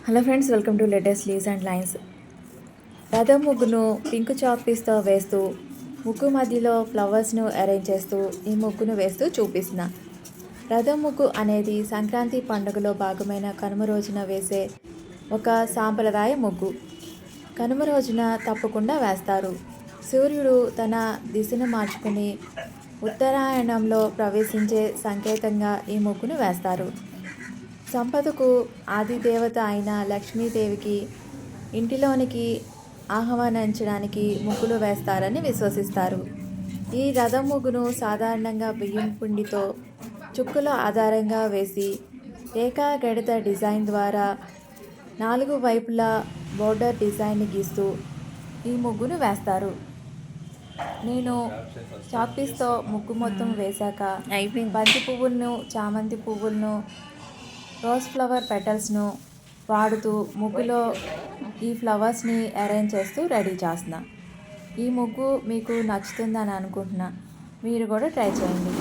Hello friends, welcome to latest leaves and lines. రథం ముగ్గును pink chalk పీస్తో వేస్తూ ముగ్గు మధ్యలో ఫ్లవర్స్ను అరేంజ్ చేస్తూ ఈ ముగ్గును వేస్తూ చూపిస్తున్నా. రథం ముగ్గు అనేది సంక్రాంతి పండుగలో భాగమైన కనుమ రోజున వేసే ఒక సాంప్రదాయ ముగ్గు. కనుమ రోజున తప్పకుండా వేస్తారు. సూర్యుడు తన దిశను మార్చుకుని ఉత్తరాయణంలో ప్రవేశించే సంకేతంగా ఈ ముగ్గును వేస్తారు. సంపదకు ఆదిదేవత అయిన లక్ష్మీదేవికి ఇంటిలోనికి ఆహ్వానించడానికి ముగ్గులు వేస్తారని విశ్వసిస్తారు. ఈ రథం ముగ్గును సాధారణంగా బియ్యం పిండితో చుక్కల ఆధారంగా వేసి రేఖా గణిత డిజైన్ ద్వారా 4 వైపులా బోర్డర్ డిజైన్ని గీస్తూ ఈ ముగ్గును వేస్తారు. నేను చాక్పీస్తో ముగ్గు మొత్తం వేశాక బంతి పువ్వులను, చామంతి పువ్వులను, రోజ్ ఫ్లవర్ పెటల్స్ను వాడుతూ ముగ్గులో ఈ ఫ్లవర్స్ని అరేంజ్ చేస్తూ రెడీ చేస్తున్నా. ఈ ముగ్గు మీకు నచ్చుతుందని అనుకుంటున్నా. మీరు కూడా ట్రై చేయండి.